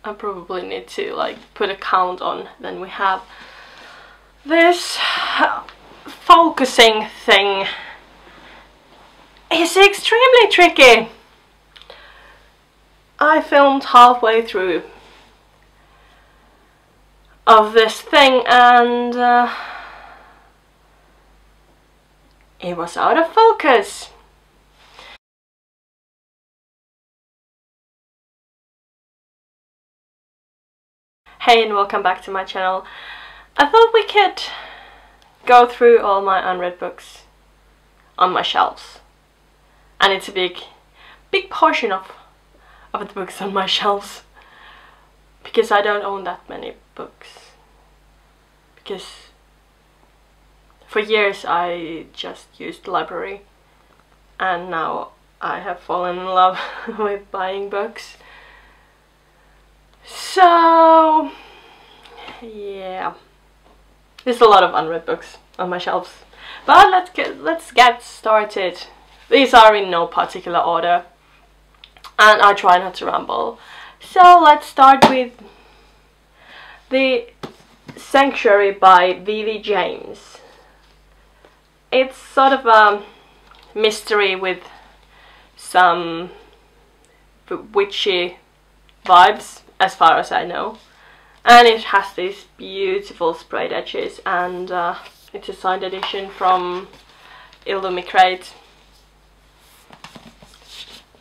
I probably need to like put a count on. Then we have this focusing thing. It's extremely tricky. I filmed halfway through of this thing and it was out of focus. Hey and welcome back to my channel. I thought we could go through all my unread books on my shelves. And it's a big portion of the books on my shelves. Because I don't own that many books. Because for years I just used the library. And now I have fallen in love with buying books. So yeah, there's a lot of unread books on my shelves, but let's get started. These are in no particular order, and I try not to ramble. So let's start with The Sanctuary by V.V. James. It's sort of a mystery with some witchy vibes, as far as I know, and it has these beautiful sprayed edges, and it's a signed edition from Illumicrate.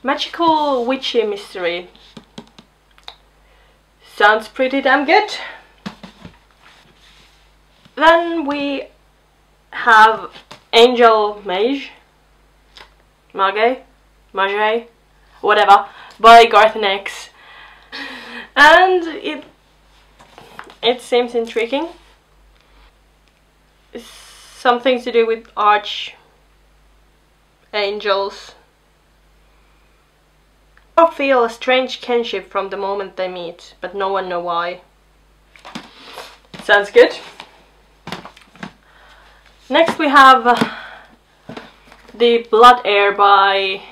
Magical witchy mystery. Sounds pretty damn good. Then we have Angel Mage, whatever, by Garth Nix. And it seems intriguing. It's something to do with archangels. They feel a strange kinship from the moment they meet, but no one knows why. Sounds good. Next we have The Blood Heir by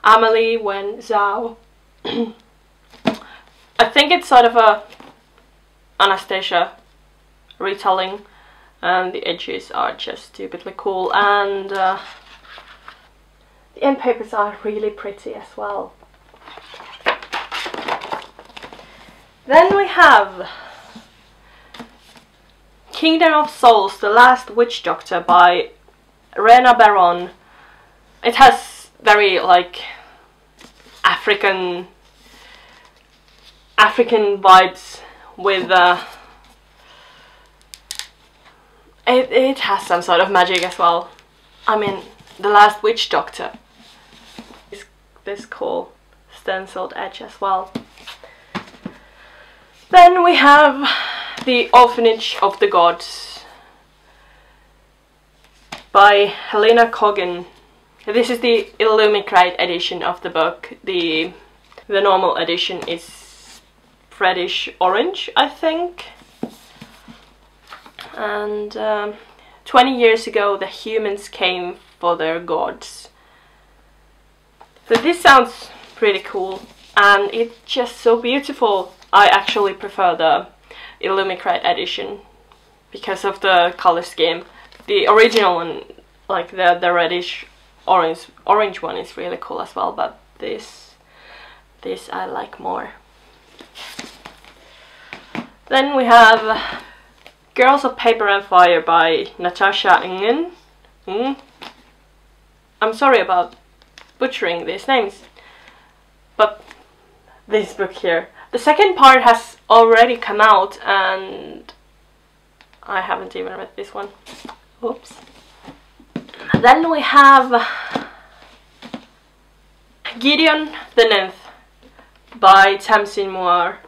Amelie Wen Zhao. I think it's sort of a Anastasia retelling, and the edges are just stupidly cool, and the end papers are really pretty as well. Then we have Kingdom of Souls, The Last Witch Doctor by Rena Baron. It has very like African vibes with it has some sort of magic as well. I mean, The Last Witch Doctor is this cool stenciled edge as well. Then we have The Orphanage of the Gods by Helena Coggan. This is the Illumicrate edition of the book. The normal edition is reddish orange, I think. And 20 years ago the humans came for their gods. So this sounds pretty cool, and it's just so beautiful. I actually prefer the Illumicrate edition because of the color scheme. The original one, like the reddish orange one, is really cool as well, but this I like more. Then we have Girls of Paper and Fire by Natasha Nguyen. I'm sorry about butchering these names, but this book here, the second part has already come out and I haven't even read this one. Oops. Then we have Gideon the Ninth by Tamsin Muir.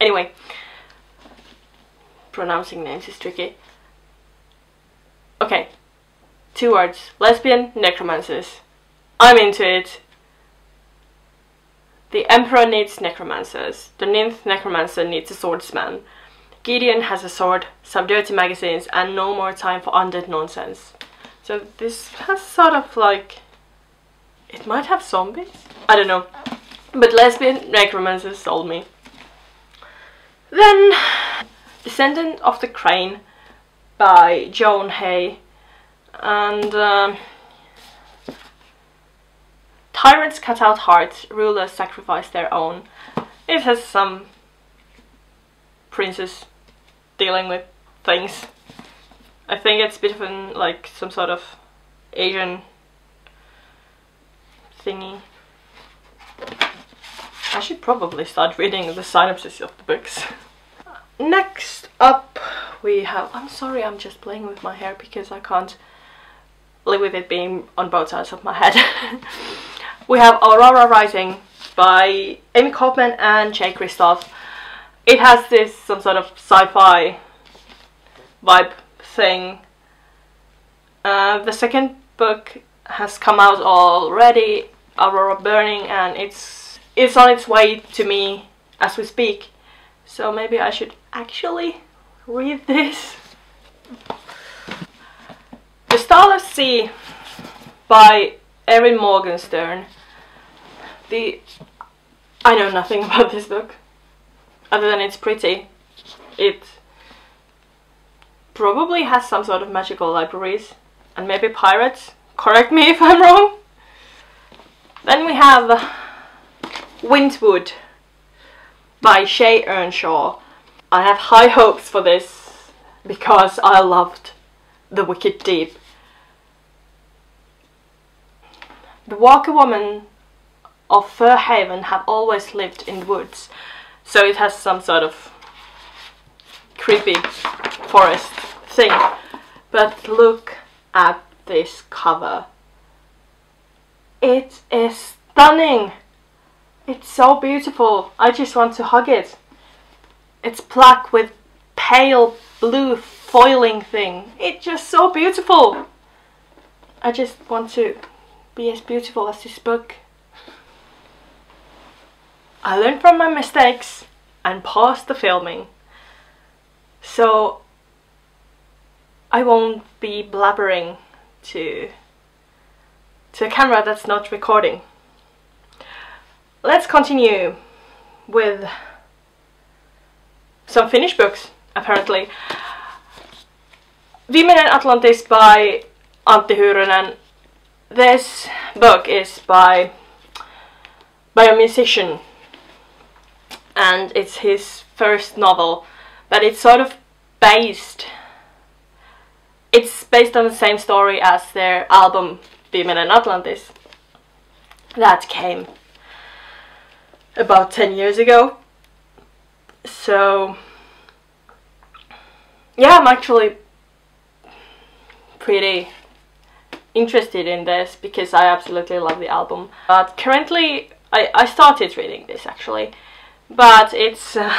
Anyway, pronouncing names is tricky. Okay, 2 words. Lesbian necromancers. I'm into it. The Emperor needs necromancers. The 9th necromancer needs a swordsman. Gideon has a sword, some dirty magazines, and no more time for undead nonsense. So this has sort of like... it might have zombies? I don't know. but lesbian necromancers sold me. Then Descendant of the Crane by Joan Hay, and Tyrants cut out hearts, rulers sacrifice their own. It has some princess dealing with things. I think it's a bit of an, like, some sort of Asian thingy. I should probably start reading the synopsis of the books. Next up we have, I'm sorry, I'm just playing with my hair because I can't live with it being on both sides of my head. We have Aurora Rising by Amy Kaufman and Jay Kristoff. It has this some sort of sci-fi vibe thing. The second book has come out already, Aurora Burning, and it's on its way to me as we speak. So maybe I should actually read this. The Starless Sea by Erin Morgenstern. I know nothing about this book, other than it's pretty. It probably has some sort of magical libraries, and maybe pirates. Correct me if I'm wrong. Then we have Wintwood by Shay Earnshaw. I have high hopes for this because I loved The Wicked Deep. The Walker woman of Fir Haven have always lived in woods, so it has some sort of creepy forest thing. But look at this cover. It is stunning. It's so beautiful. I just want to hug it. It's black with pale blue foiling thing. It's just so beautiful. I just want to be as beautiful as this book. I learned from my mistakes and paused the filming, so I won't be blabbering to a camera that's not recording. Let's continue with some Finnish books, apparently. Viimeinen Atlantis by Antti Hyrynen. This book is by a musician, and it's his first novel, but it's sort of based on the same story as their album Viimeinen Atlantis that came about 10 years ago. So yeah, I'm actually pretty interested in this because I absolutely love the album. But currently I started reading this actually, but it's a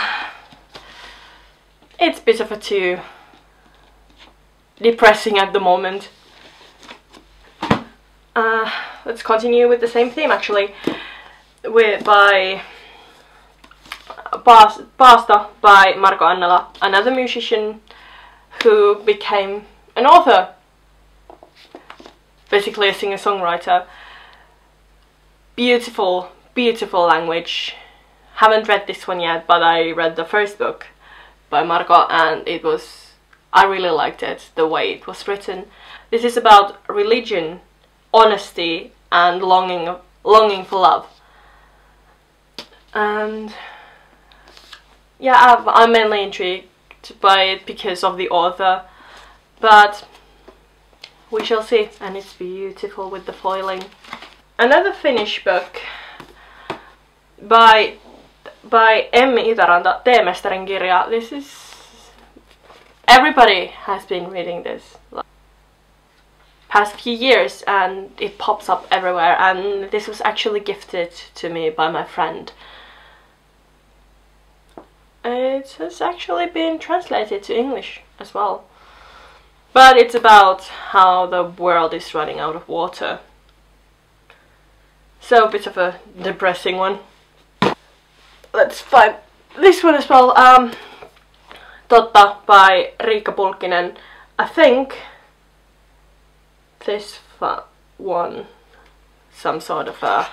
bit of a too depressing at the moment. Let's continue with the same theme actually, by Pasta by Marko Annala, another musician who became an author, basically a singer-songwriter. Beautiful, beautiful language. Haven't read this one yet, but I read the first book by Marko and I really liked it, the way it was written. This is about religion, honesty and longing for love. And yeah, I'm mainly intrigued by it because of the author, but we shall see. And it's beautiful with the foiling. Another Finnish book by Emmi Itäranta, Teemestarin kirja. This is... everybody has been reading this past few years and it pops up everywhere, and this was actually gifted to me by my friend. It has actually been translated to English as well. But it's about how the world is running out of water. So a bit of a depressing one. Let's find this one as well. Totta by Riikka Pulkkinen. I think this one some sort of a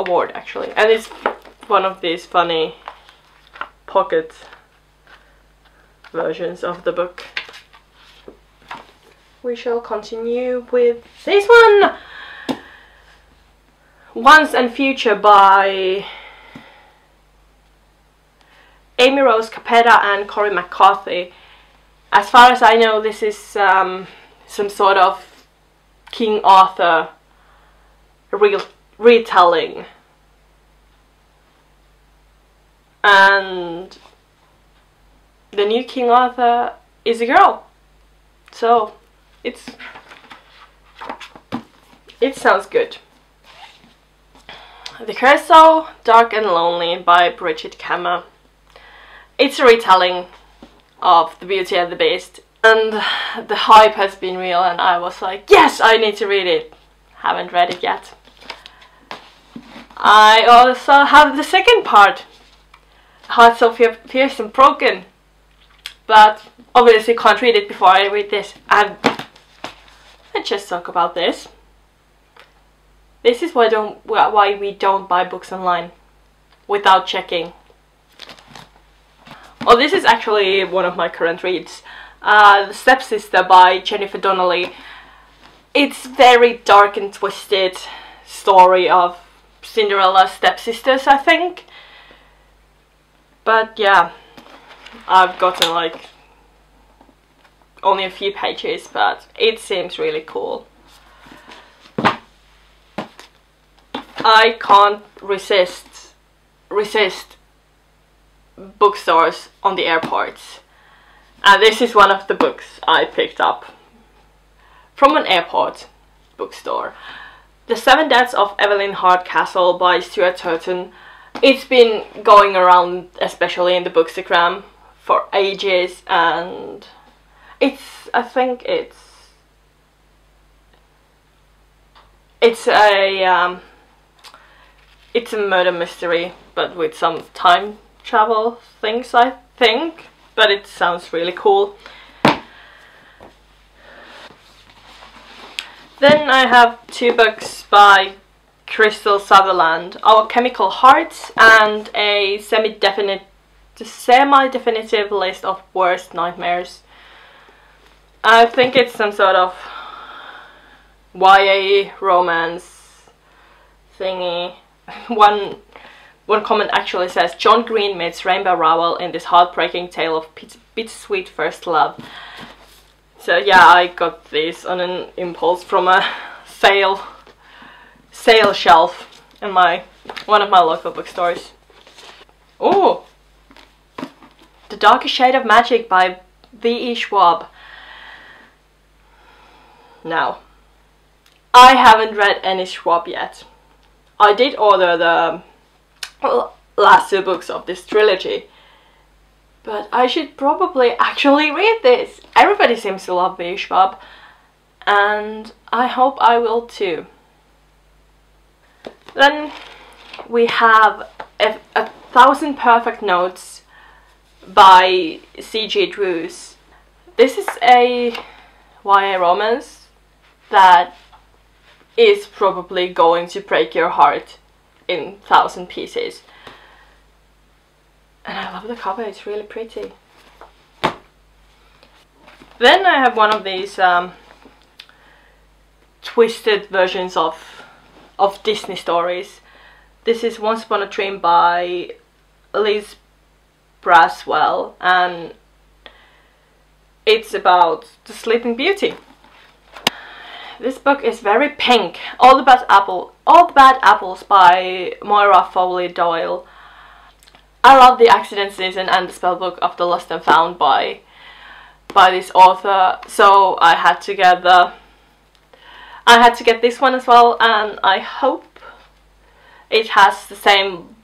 award actually, and it's one of these funny pocket versions of the book. We shall continue with this one, Once and Future by Amy Rose Capetta and Corey McCarthy. As far as I know, this is some sort of King Arthur retelling, and the new King Arthur is a girl, so it sounds good. The Curacao, Dark and Lonely by Bridget Kammer. It's a retelling of The Beauty and the Beast, and the hype has been real, and I was like, yes, I need to read it. Haven't read it yet. I also have the second part, Hearts of Fierce and Broken, but obviously can't read it before I read this, and let's just talk about this. This is why we don't buy books online without checking. Oh, this is actually one of my current reads. The Stepsister by Jennifer Donnelly. It's very dark and twisted story of Cinderella's stepsisters, I think. But yeah, I've gotten like only a few pages, but it seems really cool. I can't resist bookstores on the airports, and this is one of the books I picked up from an airport bookstore. The Seven Deaths of Evelyn Hardcastle by Stuart Turton. It's been going around, especially in the Bookstagram, for ages, and I think it's a murder mystery, but with some time travel things, I think. But it sounds really cool. Then I have two books by Crystal Sutherland, Our Chemical Hearts, and a semi-definitive list of worst nightmares. I think it's some sort of YA romance thingy. One comment actually says, John Green meets Rainbow Rowell in this heartbreaking tale of bittersweet first love. So yeah, I got these on an impulse from a sale shelf in one of my local bookstores. Oh, The Darkest Shade of Magic by V.E. Schwab. Now, I haven't read any Schwab yet. I did order the last two books of this trilogy, but I should probably actually read this. Everybody seems to love V.E. Schwab, and I hope I will too. Then we have a Thousand Perfect Notes by C.G. Drews. This is a YA romance that is probably going to break your heart in 1,000 pieces. And I love the cover, it's really pretty. Then I have one of these twisted versions of Disney stories. This is Once Upon a Dream by Liz Braswell, and it's about the Sleeping Beauty. This book is very pink. All the Bad Apples by Moira Foley Doyle. I love The Accident Season and The Spellbook of the Lost and Found by this author, so I had to get this one as well, and I hope it has the same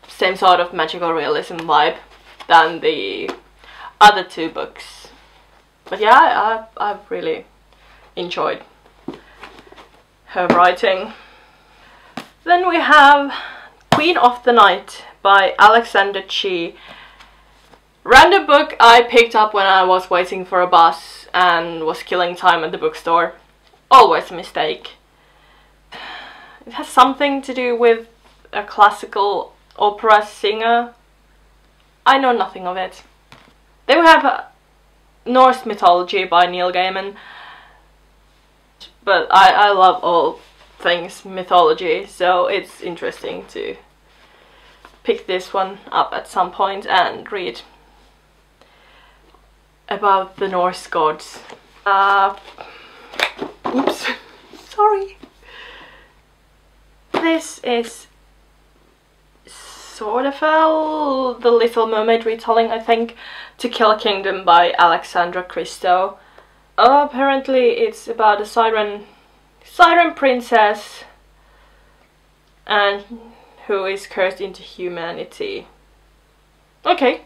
sort of magical realism vibe than the other two books. But yeah, I've really enjoyed her writing. Then we have Queen of the Night by Alexander Chee. Random book I picked up when I was waiting for a bus and was killing time at the bookstore. Always a mistake. It has something to do with a classical opera singer. I know nothing of it. Then we have Norse mythology by Neil Gaiman. But I love all things mythology, so it's interesting to pick this one up at some point and read about the Norse gods. Oops, sorry. This is sort of the Little Mermaid retelling, I think, To Kill a Kingdom by Alexandra Christo. Apparently it's about a siren princess and who is cursed into humanity. Okay.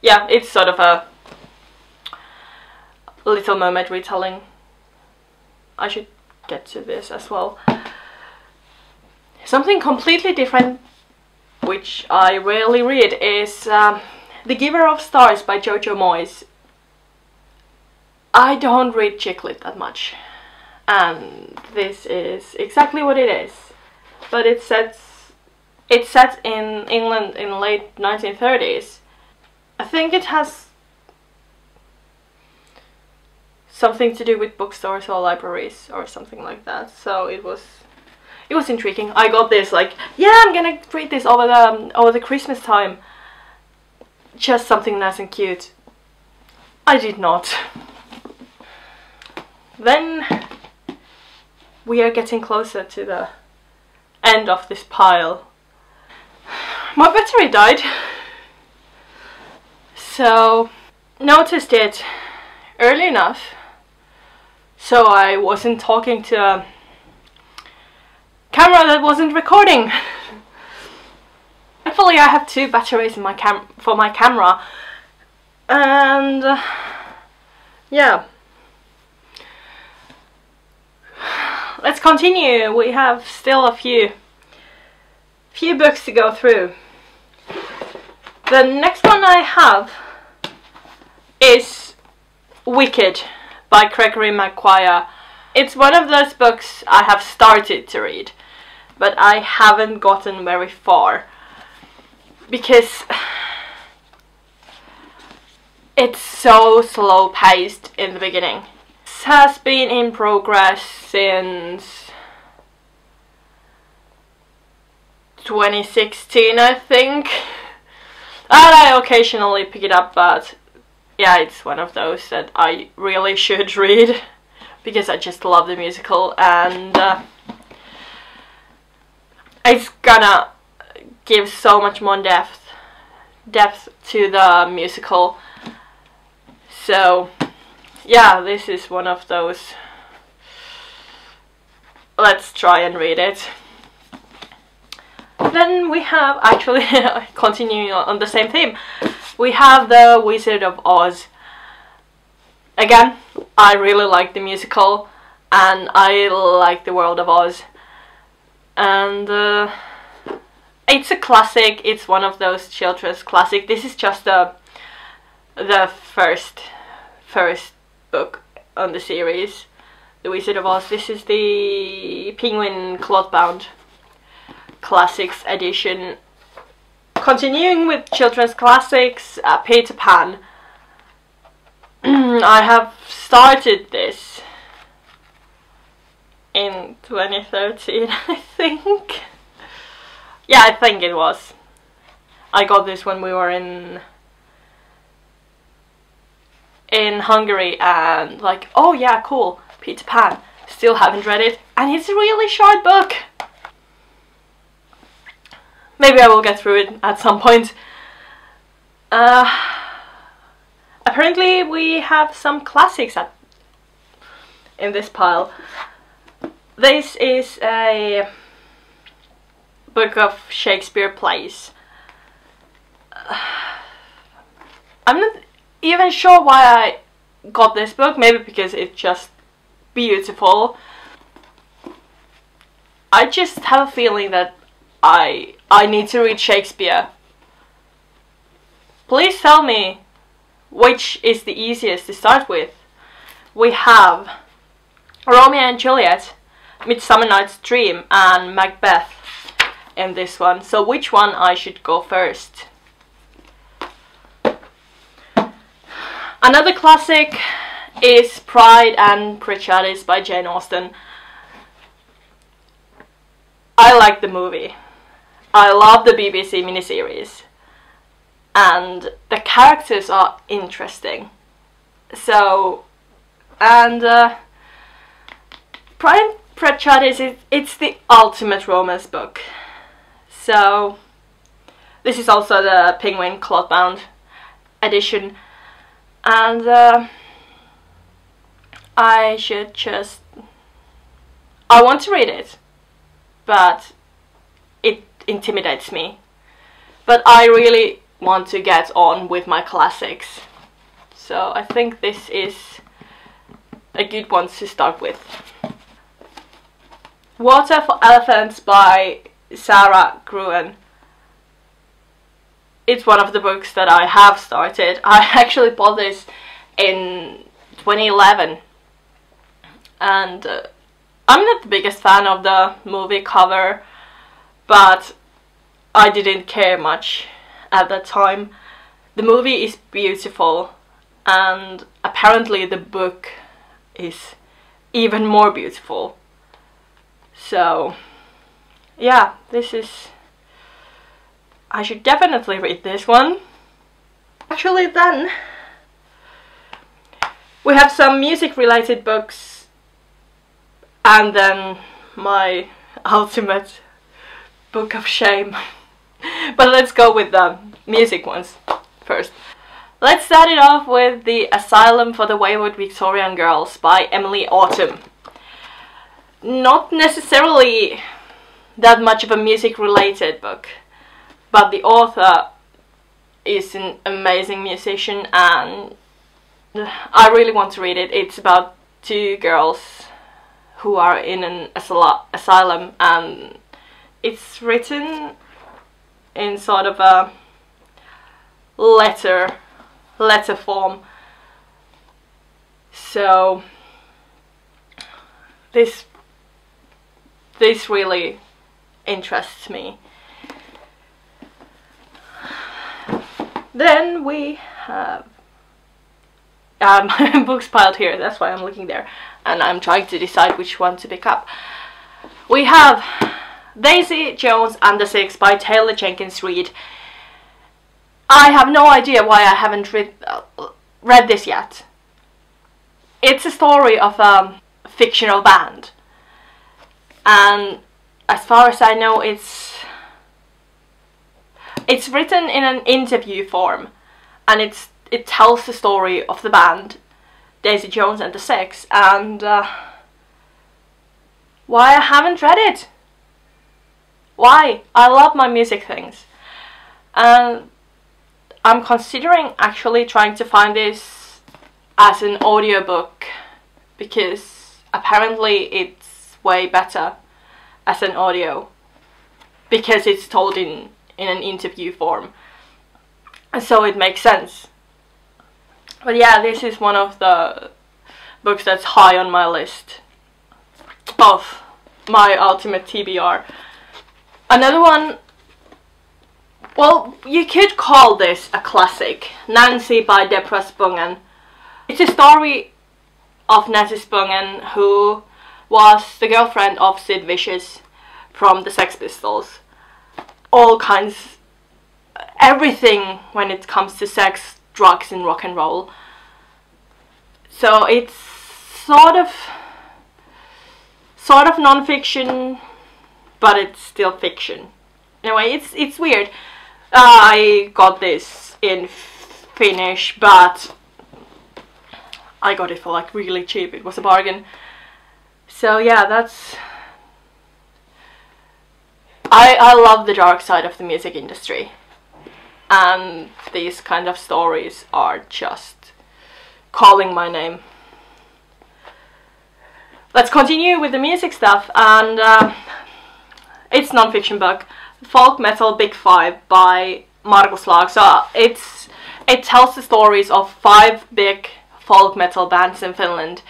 Yeah, it's sort of a Little Mermaid retelling. I should get to this as well. Something completely different, which I rarely read, is The Giver of Stars by Jojo Moyes. I don't read chick lit that much, and this is exactly what it is. But it's set in England in late 1930s. I think it has something to do with bookstores or libraries or something like that. So it was intriguing. I got this like, yeah, I'm gonna read this over the Christmas time. Just something nice and cute. I did not. Then we are getting closer to the end of this pile. My battery died, so noticed it early enough so I wasn't talking to a camera that wasn't recording. Thankfully I have 2 batteries in for my camera, and yeah. Let's continue. We have still a few books to go through. The next one I have is Wicked by Gregory Maguire. It's one of those books I have started to read, but I haven't gotten very far because it's so slow paced in the beginning. Has been in progress since 2016, I think, and I occasionally pick it up, but yeah, it's one of those that I really should read because I just love the musical, and it's gonna give so much more depth to the musical. So yeah, this is one of those. Let's try and read it. Then we have, actually, continuing on the same theme, we have The Wizard of Oz. Again, I really like the musical, and I like the world of Oz. And it's a classic, it's one of those children's classic. This is just the first book on the series, The Wizard of Oz. This is the Penguin cloth-bound classics edition. Continuing with children's classics, Peter Pan. I have started this in 2013, I think. Yeah, I think it was. I got this when we were in Hungary, and like, oh yeah, cool, Peter Pan. Still haven't read it, and it's a really short book. Maybe I will get through it at some point. Apparently we have some classics in this pile. This is a book of Shakespeare plays. I'm not even sure why I got this book. Maybe because it's just beautiful. I just have a feeling that I need to read Shakespeare. Please tell me which is the easiest to start with. We have Romeo and Juliet, Midsummer Night's Dream, and Macbeth. in this one. So which one I should go first? Another classic is Pride and Prejudice by Jane Austen. I like the movie. I love the BBC miniseries. And the characters are interesting. So, and Pride and Prejudice, it's the ultimate romance book. So, this is also the Penguin cloth-bound edition. And I want to read it, but it intimidates me. But I really want to get on with my classics. So I think this is a good one to start with. Water for Elephants by Sarah Gruen. It's one of the books that I have started. I actually bought this in 2011. And I'm not the biggest fan of the movie cover, but I didn't care much at that time. The movie is beautiful, and apparently the book is even more beautiful. So yeah, I should definitely read this one. Actually, then we have some music related books, and then my ultimate book of shame. But let's go with the music ones first. Let's start it off with the Asylum for the Wayward Victorian Girls by Emily Autumn. Not necessarily that much of a music related book, but the author is an amazing musician and I really want to read it. It's about two girls who are in an asylum, and it's written in sort of a letter form. So this really interests me. Then we have books piled here, that's why I'm looking there, and I'm trying to decide which one to pick up. We have Daisy Jones and the Six by Taylor Jenkins Reid. I have no idea why I haven't read this yet. It's a story of a fictional band, and as far as I know, it's written in an interview form, and it tells the story of the band, Daisy Jones and the Six, and why I haven't read it. Why? I love my music things. And I'm considering actually trying to find this as an audiobook, because apparently it's way better as an audio, because it's told in an interview form. So it makes sense. But yeah, this is one of the books that's high on my list of my ultimate TBR. Another one, well, you could call this a classic, Nancy by Deborah Spungen. It's a story of Nancy Spungen, who was the girlfriend of Sid Vicious from the Sex Pistols. All kinds, everything when it comes to sex, drugs and rock and roll. So it's sort of non-fiction, but it's still fiction. Anyway, it's weird. I got this in Finnish, but I got it for like really cheap. It was a bargain. So yeah, that's... I love the dark side of the music industry, and these kind of stories are just calling my name. Let's continue with the music stuff, and it's non-fiction book, Folk Metal Big Five by Markus Laag. So it tells the stories of 5 big folk metal bands in Finland,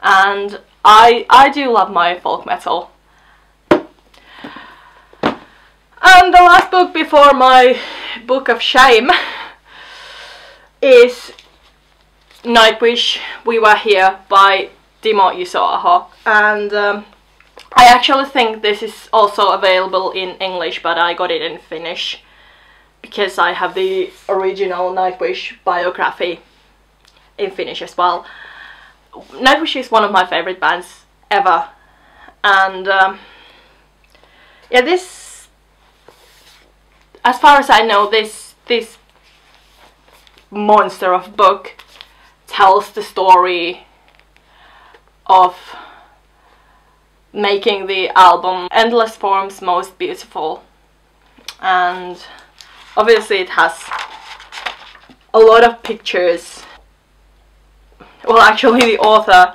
and I do love my folk metal. And the last book before my book of shame is Nightwish, We Were Here by Timo Isoaho. And I actually think this is also available in English, but I got it in Finnish because I have the original Nightwish biography in Finnish as well. Nightwish is one of my favorite bands ever, and yeah, this, as far as I know, this monster of book tells the story of making the album Endless Forms most beautiful, and obviously it has a lot of pictures. Well, actually the author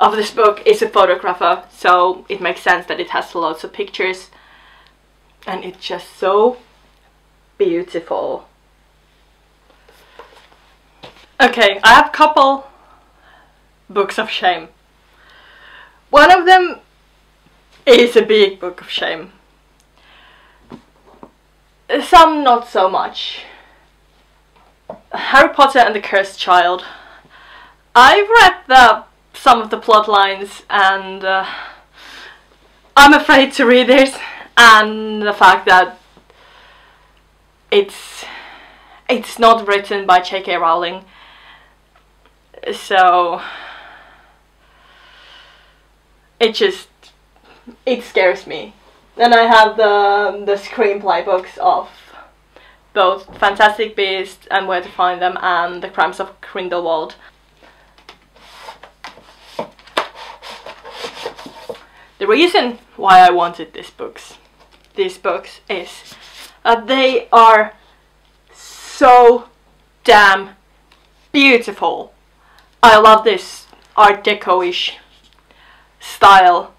of this book is a photographer, so it makes sense that it has lots of pictures, and it's just so beautiful. Okay, I have a couple books of shame. One of them is a big book of shame. Some not so much. Harry Potter and the Cursed Child. I've read some of the plot lines, and I'm afraid to read this, and the fact that it's not written by J.K. Rowling, so it scares me. Then I have the Screenplay Books of both Fantastic Beasts and Where to Find Them and The Crimes of Grindelwald. The reason why I wanted these books is that they are so damn beautiful. I love this Art Deco-ish style.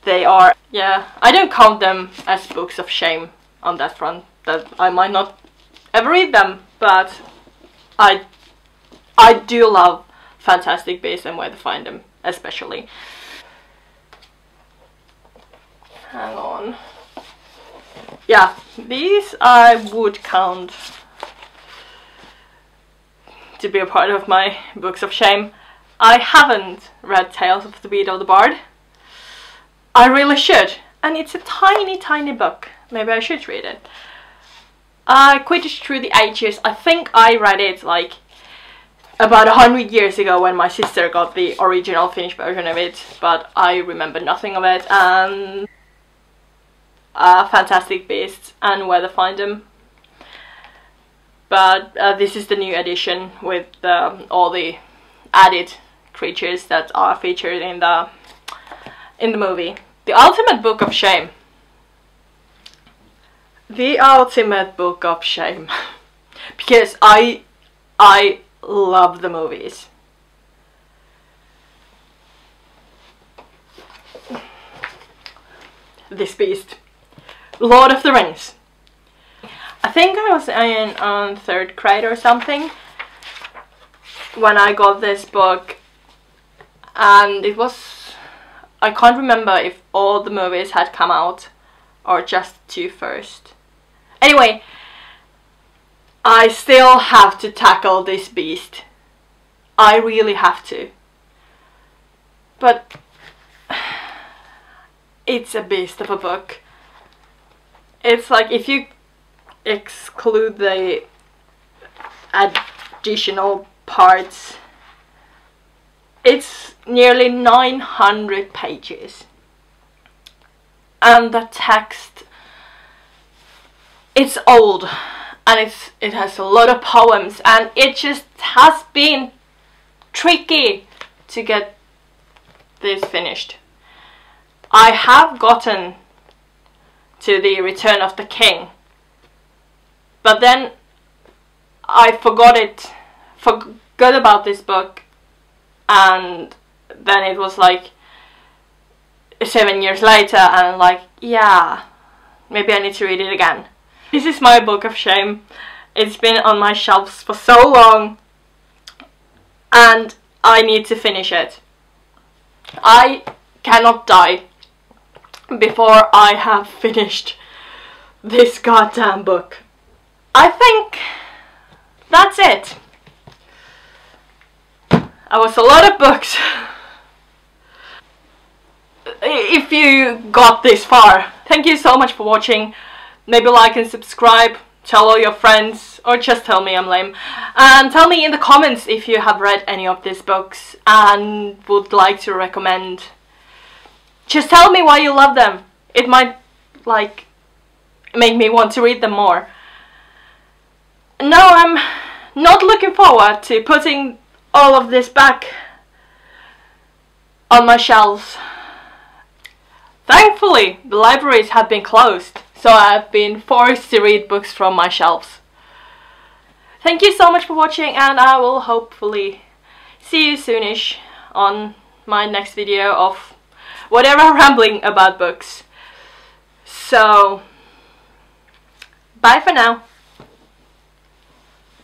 They are, yeah, I don't count them as books of shame on that front, that I might not ever read them, but I do love Fantastic Beasts and Where to Find Them, especially. Hang on. Yeah, these I would count to be a part of my books of shame. I haven't read Tales of the Beat of the Bard. I really should, and it's a tiny book. Maybe I should read it. Quidditch Through the Ages. I think I read it like about 100 years ago when my sister got the original Finnish version of it, but I remember nothing of it. And Fantastic Beasts and Where to Find Them. But this is the new edition with all the added creatures that are featured in the movie. The ultimate book of shame. The ultimate book of shame. Because I love the movies. This beast. Lord of the Rings. I think I was in 3rd grade or something when I got this book, and it was, I can't remember if all the movies had come out or just 2 first. Anyway, I still have to tackle this beast. I really have to. But it's a beast of a book. It's like, if you exclude the additional parts, it's nearly 900 pages. And the text, it's old, and it has a lot of poems, and it just has been tricky to get this finished. I have gotten to the Return of the King, but then I forgot about this book, and then it was like 7 years later, and I'm like, yeah, maybe I need to read it again. This is my book of shame. It's been on my shelves for so long, and I need to finish it. I cannot die before I have finished this goddamn book. I think that's it. That was a lot of books. If you got this far, thank you so much for watching. Maybe like and subscribe, tell all your friends, or just tell me I'm lame. And tell me in the comments if you have read any of these books and would like to recommend. Just tell me why you love them. It might, like, make me want to read them more. No, I'm not looking forward to putting all of this back on my shelves. Thankfully, the libraries have been closed, so I've been forced to read books from my shelves. Thank you so much for watching, and I will hopefully see you soonish on my next video of whatever I'm rambling about books. So, bye for now.